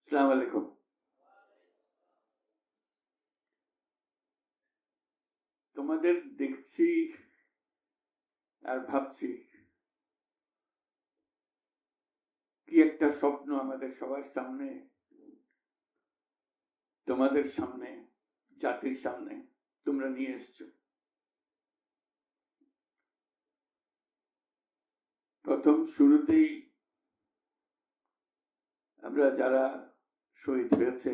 আসসালামু আলাইকুম। তোমাদের দেখছি আর ভাবছি কি একটা স্বপ্ন আমাদের সবার সামনে, তোমাদের সামনে, জাতির সামনে তোমরা নিয়ে এসছো। প্রথম শুরুতেই আমরা যারা শহীদ হয়েছে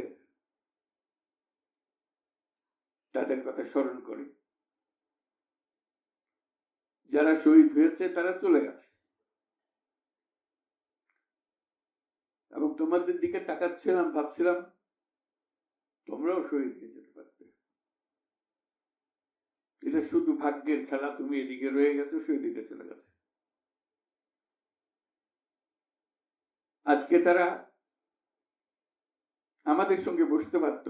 তাদের কথা স্মরণ করি। যারা শহীদ হয়েছে তারা চলে গেছে, এবং তোমাদের দিকে তাকাচ্ছিলাম, ভাবছিলাম তোমরাও শহীদ হয়ে যেতে পারতে। এটা শুধু ভাগ্যের খেলা, তুমি এদিকে রয়ে গেছো, সেই দিকে চলে গেছে। আজকে তারা আমাদের সঙ্গে বসতে পারত,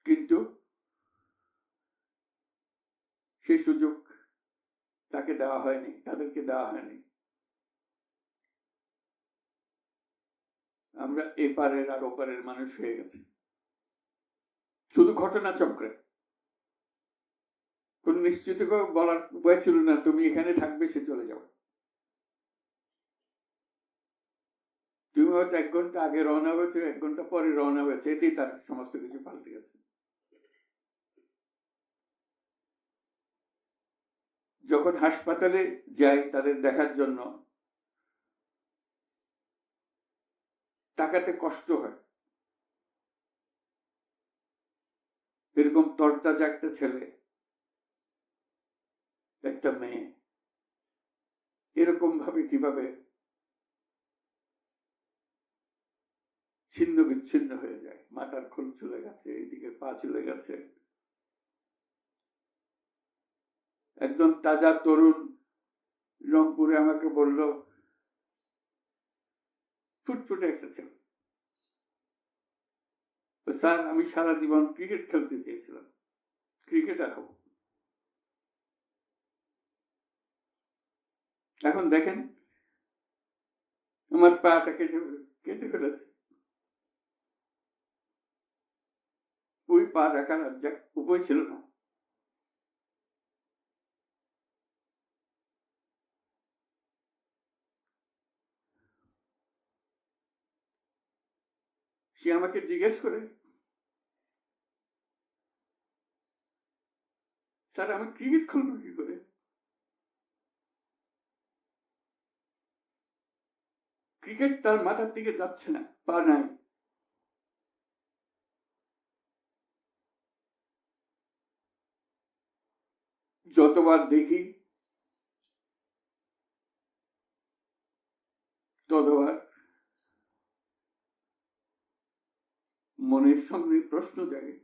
কিন্তু সেই সুযোগ তাকে দেওয়া হয়নি, তাদেরকে দেওয়া হয়নি। আমরা এপারের আর ওপারের মানুষ হয়ে গেছি শুধু ঘটনা চক্রে। কোন নিশ্চিত বলার উপায় ছিল না তুমি এখানে থাকবে, সে চলে যাবে। তুমি হয়তো 1 ঘন্টা আগে রওনা হয়েছে, 1 ঘন্টা পরে রওনা হয়েছে, এতেই তার সমস্ত কিছু পাল্টে গেছে। যখন হাসপাতালে যাই তাদের দেখার জন্য, তাকাতে কষ্ট হয়। এরকম তরতাজা একটা ছেলে, একটা মেয়ে এরকম ভাবে কিভাবে ছিন্ন বিচ্ছিন্ন হয়ে যায়। মাথার খোল চলে গেছে, এদিকে পা চলে গেছে। একদম তাজা তরুণ রংপুরে আমাকে বলল, ফুটফুটে একটা ছেলে, স্যার আমি সারা জীবন ক্রিকেট খেলতে চেয়েছিলাম, ক্রিকেটার হব। এখন দেখেন আমার পাটা কেটে ফেলেছে। ওই পা রাখার উপায় ছিল না। সে আমাকে জিজ্ঞেস করে, স্যার আমি ক্রিকেট খেলবো কি করে? ক্রিকেট তার মাথার দিকে যাচ্ছে না, পা নাই। যতবার দেখি ততবার মনের সামনে প্রশ্ন জাগে।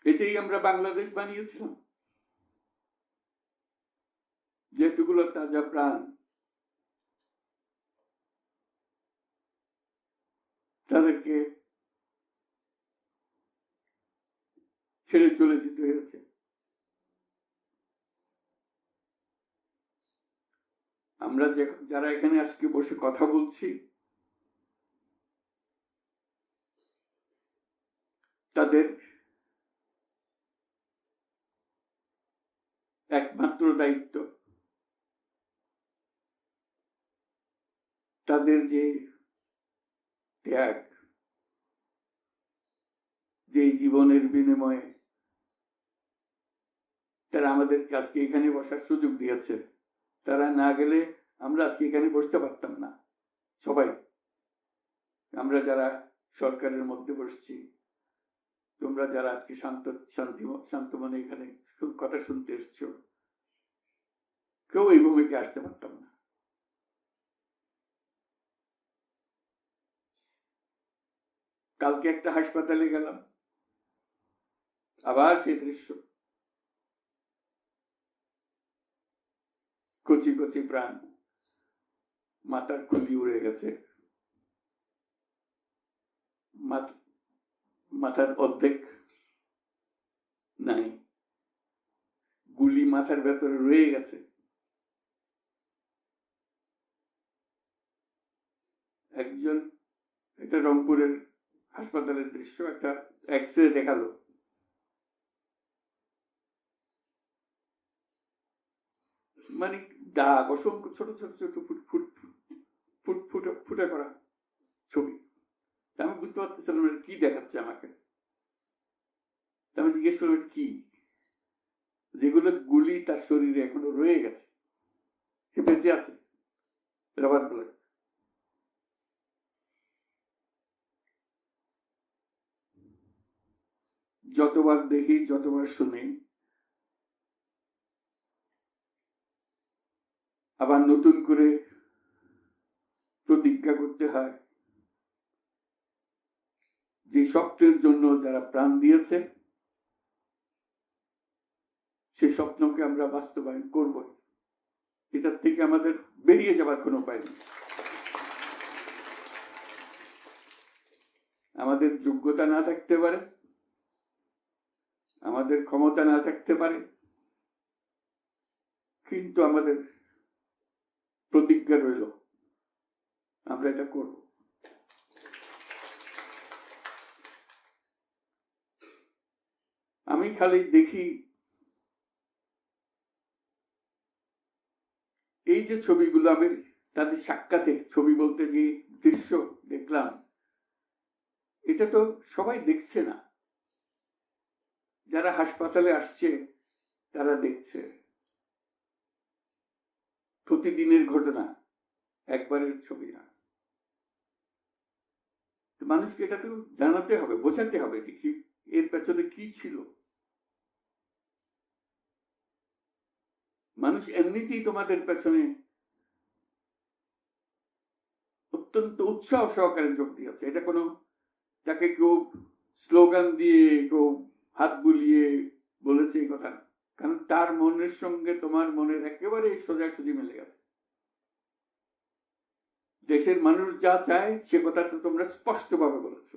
এটাই আমরা বাংলাদেশ বানিয়েছিলাম, যেগুলো তাজা প্রাণ তাদেরকে ছেড়ে চলে যেতে হয়েছে। আমরা যারা এখানে আজকে বসে কথা বলছি, তাদের একমাত্র দায়িত্ব তাদের যে ত্যাগ, যে জীবনের বিনিময়ে তারা আমাদেরকে আজকে এখানে বসার সুযোগ দিয়েছে। তারা না গেলে আমরা আজকে এখানে বসতে পারতাম না। সবাই, আমরা যারা সরকারের মধ্যে বসছি, তোমরা যারা আজকে শান্ত মনে এখানে কথা শুনতে এসছো, কেউ এই ভূমিকে আসতে পারতাম না। কালকে একটা হাসপাতালে গেলাম, আবার সেই দৃশ্য, কচি কচি প্রাণ, মাথার খুলি উড়ে গেছে, মাথার অর্ধেক নাই, গুলি মাথার ভেতরে রয়ে গেছে। একজন, এটা রংপুরের হাসপাতালের দৃশ্য, একটা এক্সরে দেখালো, মানে দাগ, অসংখ্য ছোট ছোট ছোট ফুটে করা ছবি। আমি বুঝতে পারতেছিলাম কি দেখাচ্ছে আমাকে। আমি জিজ্ঞেস করলাম কি? যেগুলো গুলি তার শরীরে এখনো রয়ে গেছে, সে বেঁচে আছে, রাবার বুলেট। যতবার দেখি, যতবার শুনি, আবার নতুন করে প্রতিজ্ঞা করতে হয় যে স্বপ্নের জন্য যারা প্রাণ দিয়েছে সে স্বপ্নকে আমরা বাস্তবায়ন করব। এটার থেকে আমাদের বেরিয়ে যাবার কোনো উপায় নেই। আমাদের যোগ্যতা না থাকতে পারে, আমাদের ক্ষমতা না থাকতে পারে, কিন্তু আমাদের প্রতিজ্ঞা রইল আমরা এটা করব। আমি খালি দেখি এই যে ছবিগুলো, আমি তাদের সাক্ষাতে ছবি বলতে যে দৃশ্য দেখলাম, এটা তো সবাই দেখছে না। যারা হাসপাতালে আসছে তারা দেখছে, প্রতিদিনের ঘটনা, একবারের ছবি না। মানুষকে এটা তো জানাতে হবে, বোঝাতে হবে যে কি এর পেছনে কি ছিল। মানুষ এমনিতেই তোমাদের পেছনে অত্যন্ত উৎসাহ সহকারে যোগ দিয়েছে। এটা কোনো তাকে কেউ স্লোগান দিয়ে, কেউ হাত বুলিয়ে বলেছে এই কথা, কারণ তার মনের সঙ্গে তোমার মনের একেবারে সোজাসুজি মিলে গেছে। দেশের মানুষ যা চায় সে কথা তো তোমরা স্পষ্টভাবে বলেছ,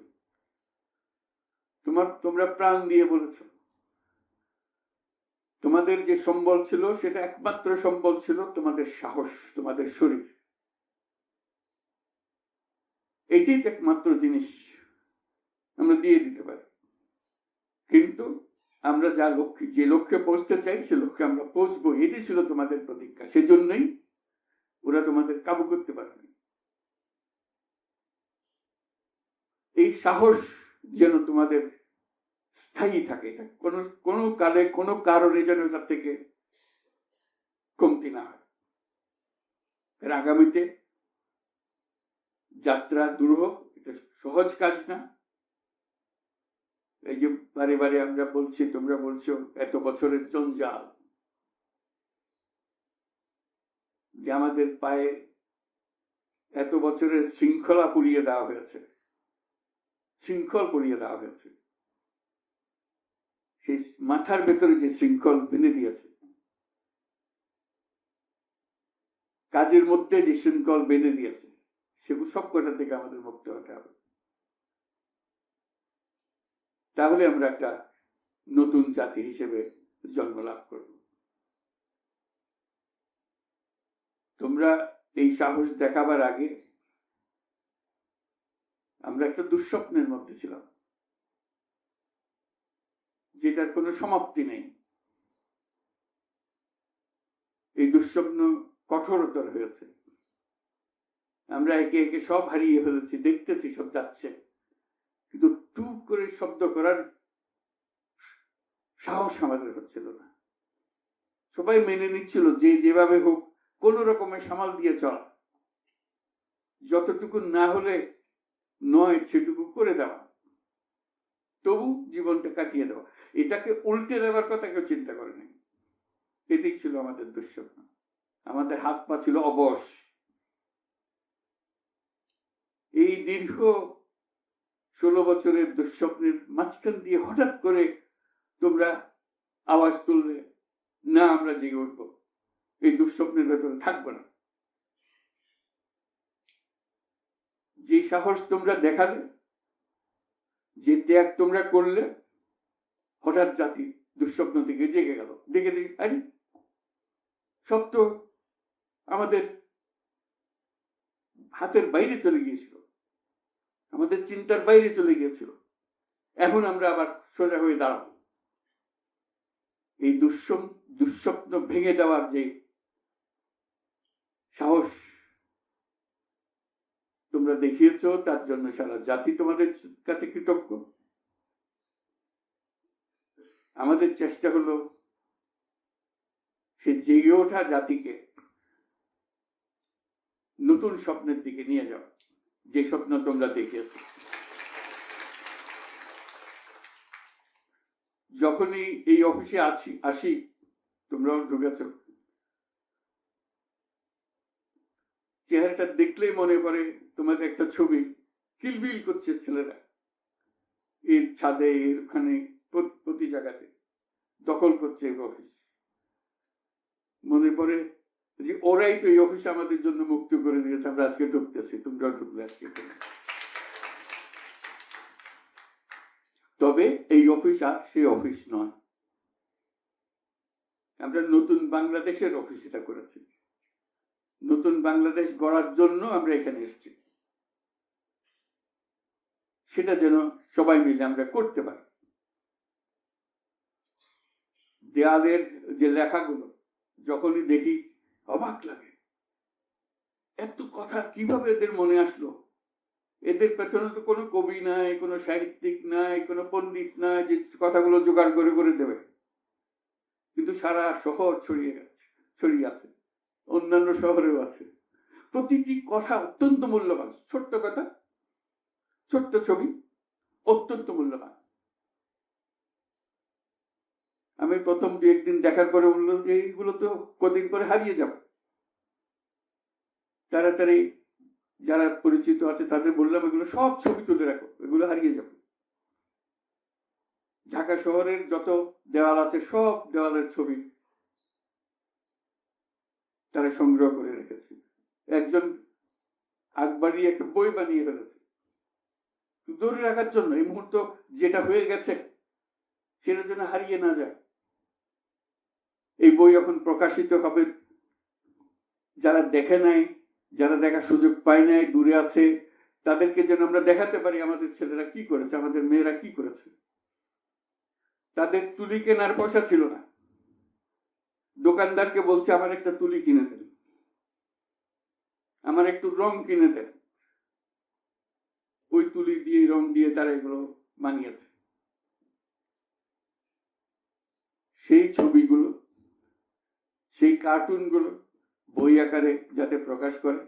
তোমরা প্রাণ দিয়ে বলেছ। তোমাদের যে সম্বল ছিল সেটা একমাত্র সম্বল ছিল তোমাদের সাহস, তোমাদের শরীর। এটি একমাত্র জিনিস আমরা দিয়ে দিতে পারি। কিন্তু আমরা যে লক্ষ্যে পৌঁছতে চাই সে লক্ষ্যে আমরা পৌঁছবো, এটি ছিল তোমাদের প্রতিজ্ঞা। সেজন্যই ওরা তোমাদের কাবু করতে পারেনি। এই সাহস যেন তোমাদের স্থায়ী থাকে, কোনো কালে কোনো কারণে যেন তার থেকে কমতি না হয়। এর আগামীতে যাত্রা দুরূহ, এটা সহজ কাজ না। এই যে বারে বারে আমরা বলছি, তোমরা বলছো এত বছরের জঞ্জাল, যে আমাদের পায়ে এত বছরের শৃঙ্খলা পুড়িয়ে দেওয়া হয়েছে, শৃঙ্খল পুড়িয়ে দেওয়া হয়েছে। সেই মাথার ভেতরে যে শৃঙ্খল বেঁধে দিয়েছে, কাজের মধ্যে যে শৃঙ্খল বেঁধে দিয়েছে, সেগুলো সব কটা থেকে আমাদের মুক্ত হতে হবে। তাহলে আমরা একটা নতুন জাতি হিসেবে জন্ম লাভ করব। তোমরা এই সাহস দেখাবার আগে আমরা একটা দুঃস্বপ্নের মধ্যে ছিলাম, যেটার কোনো সমাপ্তি নেই। এই দুঃস্বপ্ন কঠোরতর হয়েছে, আমরা একে একে সব হারিয়ে ফেলেছি, দেখতেছি সব যাচ্ছে, কিন্তু টুক করে শব্দ করার সাহস আমাদের হচ্ছিল না। সবাই মেনে নিচ্ছিল যে যেভাবে হোক কোন রকমের সামাল দিয়ে চলা, যতটুকু না হলে নয় সেটুকু করে দেওয়া, তবু জীবনটা কাটিয়ে দেওয়া। এটাকে উল্টে দেওয়ার কথা কেউ চিন্তা করেনি। এটাই ছিল আমাদের দুঃস্বপ্ন। আমাদের হাত পা ছিল অবশ। এই দীর্ঘ 16 বছরের দুঃস্বপ্নের মাঝখান দিয়ে হঠাৎ করে তোমরা আওয়াজ তুললে, না আমরা জেগে উঠবো, এই দুঃস্বপ্নের ভেতরে থাকবো না। যে সাহস তোমরা দেখালে, যে ত্যাগ তোমরা করলে, হঠাৎ জাতি দুঃস্বপ্ন থেকে জেগে গেল, দেখে দেখি আরে সব তো আমাদের হাতের বাইরে চলে গিয়েছিল, আমাদের চিন্তার বাইরে চলে গিয়েছিল। এখন আমরা আবার সোজা হয়ে দাঁড়াবো। এই দুঃস্বপ্ন ভেঙে দেওয়ার যে সাহস তোমরা দেখিয়েছ, তার জন্য সারা জাতি তোমাদের কাছে কৃতজ্ঞ। আমাদের চেষ্টা হলো সে জেগে ওঠা জাতিকে নতুন স্বপ্নের দিকে নিয়ে যাও, যে স্বপ্ন তোমরা দেখিয়েছ। যখনই এই অফিসে আসি, তোমরাও ঢুকেছ, চেহারাটা দেখলেই মনে পড়ে তোমাদের একটা ছবি, কিলবিল করছে ছেলেরা এর ছাদে, এর ওখানে, প্রতি জায়গাতে দখল করছে এই অফিস। মনে পড়ে যে ওরাই তো এই অফিস আমাদের জন্য মুক্ত করে দিয়েছে, আমরা আজকে ঢুকতেছি, তোমরাও ঢুকলে আজকে। তবে এই অফিস আর সেই অফিস নয়, আমরা নতুন বাংলাদেশের অফিস এটা করেছি। নতুন বাংলাদেশ গড়ার জন্য আমরা এখানে এসেছি, সেটা যেন সবাই মিলে আমরা করতে পারি। দেয়ালের যে লেখাগুলো যখনই দেখি অবাক লাগে, এত কথা কিভাবে এদের মনে আসলো। এদের পেছনে তো কোনো কবি নাই, কোনো সাহিত্যিক নাই, কোনো পণ্ডিত নাই যে কথাগুলো জোগাড় করে করে দেবে, কিন্তু সারা শহর ছড়িয়ে আছে, অন্যান্য শহরেও আছে। প্রতিটি কথা অত্যন্ত মূল্যবান, ছোট্ট কথা, ছোট্ট ছবি, অত্যন্ত মূল্যবান। আমি প্রথম দু একদিন দেখার পরে বললাম যে এইগুলো তো কদিন পরে হারিয়ে যাবে। তাড়াতাড়ি যারা পরিচিত আছে তাদের বললাম এগুলো সব ছবি তুলে রাখো, এগুলো হারিয়ে যাবে। ঢাকা শহরের যত দেওয়াল আছে সব দেওয়ালের ছবি তারা সংগ্রহ করে রেখেছে। একজন আকবরী একটা বই বানিয়ে ফেলেছে ধরে রাখার জন্য, এই মুহূর্ত যেটা হয়ে গেছে সেটা যেন হারিয়ে না যায়। এই বই এখন প্রকাশিত হবে, যারা দেখে নাই, যারা দেখার সুযোগ পায় নাই, দূরে আছে, তাদেরকে যেন আমরা দেখাতে পারি আমাদের ছেলেরা কি করেছে, আমাদের মেয়েরা কি করেছে। তাদের তুলি কেনার পয়সা ছিল না, দোকানদারকে বলছে আমার একটা তুলি কিনে দেন, আমার একটু রং কিনে দেন। ওই তুলি দিয়ে, রং দিয়ে তারা এগুলো বানিয়েছে। সেই ছবিগুলো, সেই কার্টুনগুলো বই আকারে যাতে প্রকাশ করে।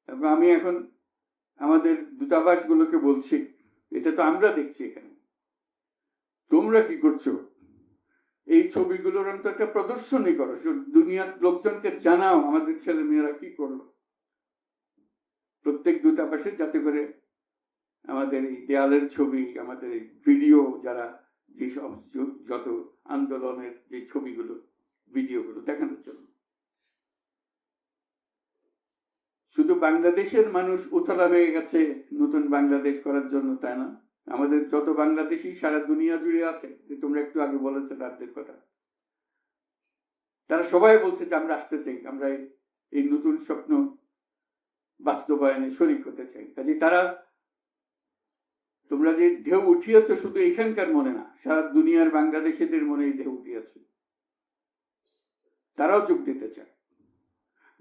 এবং আমি এখন আমাদের দূতাবাসগুলোকে বলছি, এটা তো আমরা দেখছি এখানে, তোমরা কি করছো, এই ছবিগুলোর অন্তত একটা প্রদর্শনী করো, দুনিয়ার লোকজনকে জানাও আমাদের ছেলে মেয়েরা কি করলো। প্রত্যেক দূতাবাসে যাতে করে আমাদের এই দেয়ালের ছবি, আমাদের এই ভিডিও, যারা যেসব যত আন্দোলনের যে ছবিগুলো, ভিডিওগুলো দেখানোর জন্য। শুধু বাংলাদেশের মানুষ উতলা হয়ে গেছে নতুন বাংলাদেশ করার জন্য, তাই না? আমাদের যত বাংলাদেশি সারা দুনিয়া জুড়ে আছে, তোমরা একটু আগে বলেছো তাদের কথা, তারা সবাই বলছে যে আমরা আসতে চাই, আমরা এই নতুন স্বপ্ন বাস্তবায়নে শরীক হতে চাই। কাজে তারা, তোমরা যে ঢেউ উঠিয়েছ শুধু এখানকার মনে না, সারা দুনিয়ার বাংলাদেশিদের মনে এই ঢেউ উঠিয়েছে, তারাও যোগ দিতে চায়।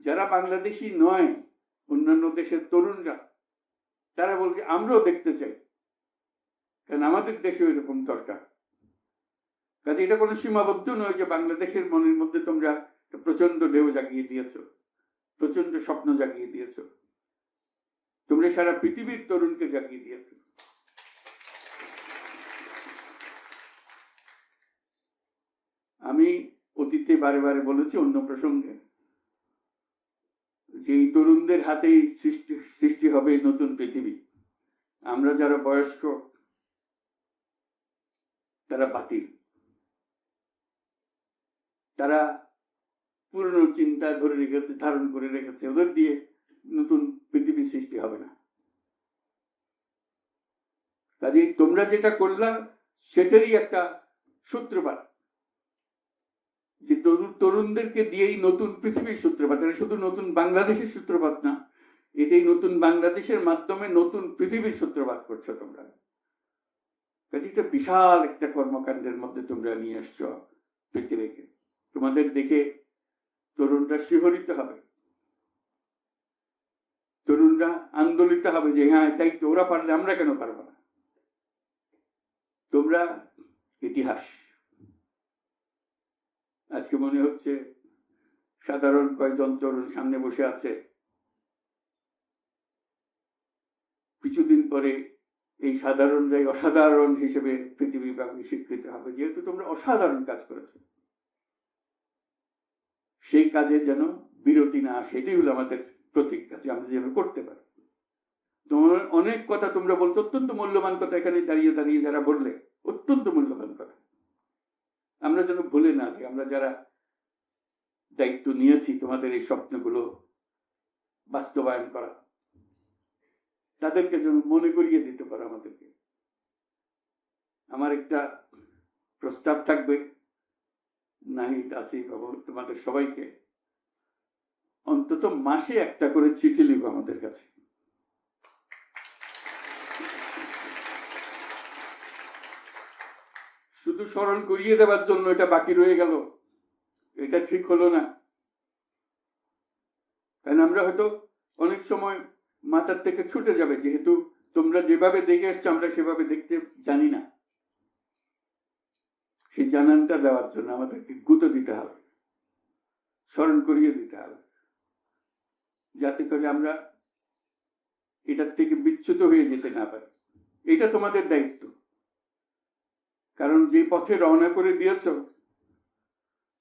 যারা বাংলাদেশি নয়, অন্যান্য দেশের তরুণরা, তারা বলছে আমরাও দেখতে চাই, কারণ আমাদের দেশে এরকম দরকার। কাজে এটা কোনো সীমাবদ্ধ নয় যে বাংলাদেশের মনের মধ্যে তোমরা প্রচন্ড ঢেউ জাগিয়ে দিয়েছ, প্রচন্ড স্বপ্ন জাগিয়ে দিয়েছ, তোমরা সারা পৃথিবীর তরুণকে জাগিয়ে দিয়েছ। আমি অতীতে বারে বারে বলেছি অন্য প্রসঙ্গে যে এই তরুণদের হাতেই সৃষ্টি হবে নতুন পৃথিবী। আমরা যারা বয়স্ক তারা বাতিল, তারা পুরনো চিন্তা ধরে রেখেছে, ধারণ করে রেখেছে, ওদের দিয়ে নতুন পৃথিবী সৃষ্টি হবে না। কাজে তোমরা যেটা করলা সেটারই একটা সূত্রপাত, যে তরুণদেরকে দিয়েই নতুন পৃথিবীর সূত্রপাত। এটা শুধু নতুন বাংলাদেশের সূত্রপাত না, এটাই নতুন বাংলাদেশের মাধ্যমে নতুন পৃথিবীর সূত্রপাত করছো তোমরা। কাজে বিশাল একটা কর্মকাণ্ডের মধ্যে তোমরা নিয়ে আসছো পৃথিবীকে। তোমাদের দেখে তরুণরা শিহরিত হবে, তরুণরা আন্দোলিত হবে যে হ্যাঁ তাই তো, ওরা পারলে আমরা কেন পারবো না। তোমরা ইতিহাস। আজকে মনে হচ্ছে সাধারণ কয়েকজন তরুণ সামনে বসে আছে, কিছুদিন পরে এই সাধারণরাই অসাধারণ হিসেবে পৃথিবীব্যাপী স্বীকৃত হবে, যেহেতু তোমরা অসাধারণ কাজ করেছো। সেই কাজে যেন বিরতি না আসে, এটাই হলো আমাদের প্রতিজ্ঞা, যে আমরা যেন করতে পারি। তোমার অনেক কথা তোমরা বলছো, অত্যন্ত মূল্যবান কথা, এখানে দাঁড়িয়ে দাঁড়িয়ে যারা বললে অত্যন্ত মূল্যবান কথা। আমরা যেন ভুলে না যাই, আমরা যারা দায়িত্ব নিয়েছি তোমাদের এই স্বপ্নগুলো বাস্তবায়ন করা, তাদেরকে যেন মনে করিয়ে দিতে পারো আমাদেরকে। আমার একটা প্রস্তাব থাকবে, নাহিদ, আসিফ এবং তোমাদের সবাইকে, অন্তত মাসে একটা করে চিঠি লিখো আমাদের কাছে। শুধু স্মরণ করিয়ে দেওয়ার জন্য এটা বাকি রয়ে গেল, এটা ঠিক হলো না। কারণ আমরা হয়তো অনেক সময় মাথার থেকে ছুটে যাবে, যেহেতু তোমরা যেভাবে দেখে এসছো আমরা সেভাবে দেখতে জানি না। সেই জানানটা দেওয়ার জন্য আমাদেরকে গুঁতো দিতে হবে, স্মরণ করিয়ে দিতে হবে, যাতে করে আমরা এটার থেকে বিচ্যুত হয়ে যেতে না পারি। এটা তোমাদের দায়িত্ব, কারণ যে পথে রওনা করে দিয়েছ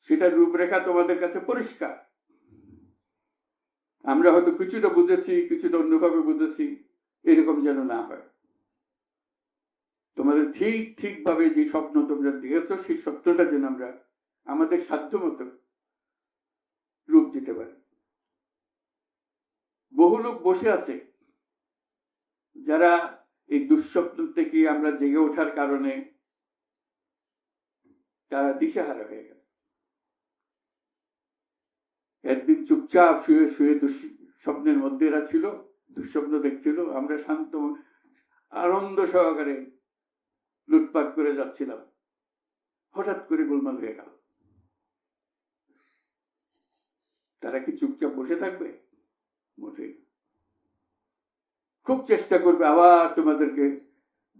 সেটার রূপরেখা তোমাদের কাছে পরিষ্কার। আমরা হয়তো কিছুটা বুঝেছি, কিছুটা অন্যভাবে বুঝেছি, এরকম যেন না হয়। তোমাদের ঠিকভাবে যে স্বপ্ন তোমরা দিয়েছ, সেই স্বপ্নটা যেন আমরা আমাদের সাধ্য মতো রূপ দিতে পারি। বহু লোক বসে আছে যারা এই দুঃস্বপ্ন থেকে আমরা জেগে ওঠার কারণে তারা দিশেহারা হয়ে গেছে। একদিন চুপচাপ শুয়ে শুয়ে স্বপ্নের মধ্যে এরা ছিল, দুঃস্বপ্ন দেখছিল, আমরা শান্ত আনন্দ সহকারে লুটপাট করে যাচ্ছিলাম, হঠাৎ করে গোলমাল হয়ে গেল। তারা কি চুপচাপ বসে থাকবে? মোটেই। খুব চেষ্টা করবে আবার তোমাদেরকে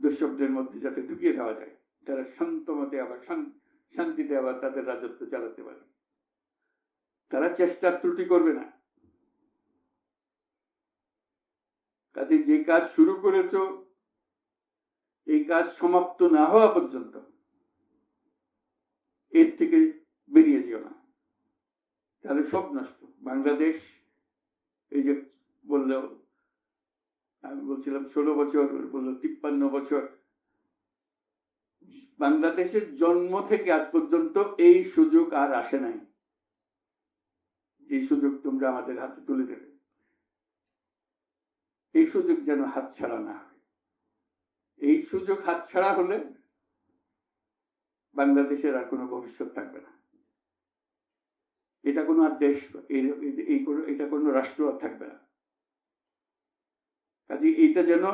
দুঃস্বপ্নের মধ্যে যাতে ঢুকিয়ে দেওয়া যায়, তারা শান্ত মতে আবার শান্তিতে আবার তাদের রাজত্ব চালাতে পারে। তারা চেষ্টার ত্রুটি করবে না। কাজে যে কাজ শুরু করেছো, এই কাজ সমাপ্ত না হওয়া পর্যন্ত এর থেকে বেরিয়ে যেও না, তাহলে সব নষ্ট। বাংলাদেশ, এই যে বললো, আমি বলছিলাম 16 বছর, বললো 53 বছর। বাংলাদেশের জন্ম থেকে আজ পর্যন্ত এই সুযোগ আর আসে নাই, যে সুযোগ তোমরা আমাদের হাতে তুলে দেবে। এই সুযোগ যেন হাতছাড়া না হয়। এই সুযোগ হাতছাড়া হলে বাংলাদেশের আর কোনো ভবিষ্যৎ থাকবে না। এটা কোনো আর দেশ, এটা কোনো রাষ্ট্র আর থাকবে না। কাজে এটা যেন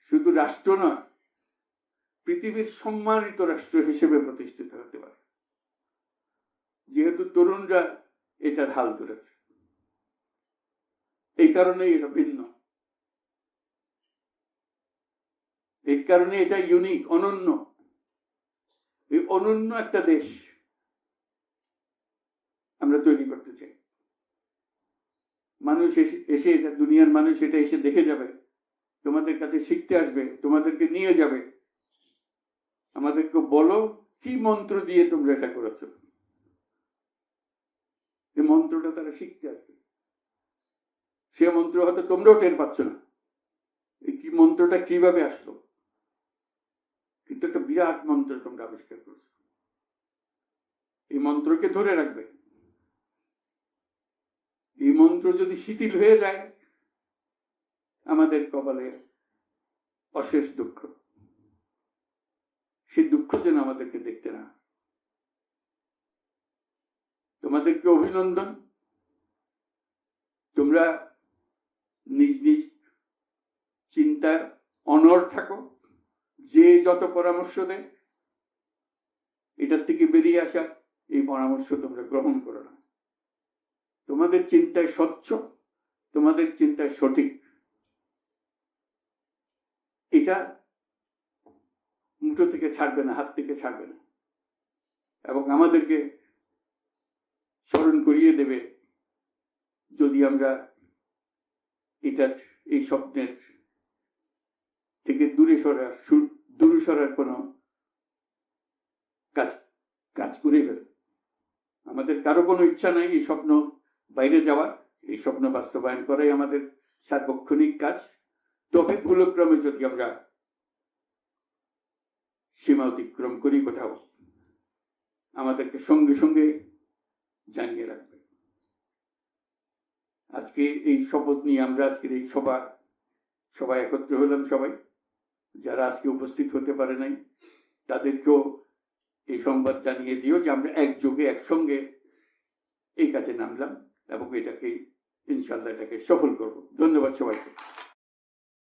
শুধু রাষ্ট্র নয়, পৃথিবীর সম্মানিত রাষ্ট্র হিসেবে প্রতিষ্ঠিত হতে পারে, যেহেতু তরুণরা এটার হাল ধরেছে। এই কারণে এটা ভিন্ন, এই কারণে এটা ইউনিক, অনন্য। এই অনন্য একটা দেশ আমরা তৈরি করতে চাই। মানুষ এসে এটা, দুনিয়ার মানুষ এটা এসে দেখে যাবে, তোমাদের কাছে শিখতে আসবে, তোমাদেরকে নিয়ে যাবে। আমাদেরকে বলো কি মন্ত্র দিয়ে তোমরা এটা করেছো, এই মন্ত্রটা তারা শিখতে আসবে। সে মন্ত্র হয়তো তোমরাও টের পাচ্ছ না, এই কি মন্ত্রটা কিভাবে আসলো, কিন্তু একটা বিরাট মন্ত্র তোমরা আবিষ্কার করছো। এই মন্ত্রকে ধরে রাখবে। এই মন্ত্র যদি শিথিল হয়ে যায়, আমাদের কপালে অশেষ দুঃখ। সে দুঃখ যেন আমাদেরকে দেখতে না। তোমাদেরকে অভিনন্দন। তোমরা নিজ নিজ চিন্তা অনড় থাকো। যে যত পরামর্শ দেয় এটার থেকে বেরিয়ে আসা এই পরামর্শ তোমরা গ্রহণ করো না। তোমাদের চিন্তায় স্বচ্ছ, তোমাদের চিন্তায় সঠিক, এটা মুঠো থেকে ছাড়বে না, হাত থেকে ছাড়বে না, এবং আমাদেরকে স্মরণ করিয়ে দেবে যদি আমরা এটার এই স্বপ্নের থেকে দূরে সরার কোনো কাজ করে ফেলে। আমাদের কারো কোনো ইচ্ছা নাই এই স্বপ্ন বাইরে যাওয়ার, এই স্বপ্ন বাস্তবায়ন করাই আমাদের সার্বক্ষণিক কাজ। তবে ভুলক্রমে যদি আমরা সীমা অতিক্রম করি কোথাও, আমাদেরকে সঙ্গে সঙ্গে জানিয়ে রাখবে। আজকে এই শপথ নিয়ে আমরা আজকের এই সবাই একত্র হলাম। সবাই যারা আজকে উপস্থিত হতে পারে নাই তাদেরকেও এই সংবাদ জানিয়ে দিও যে আমরা একযোগে একসঙ্গে এই কাজে নামলাম এবং এটাকে ইনশাআল্লাহ এটাকে সফল করব। ধন্যবাদ সবাইকে।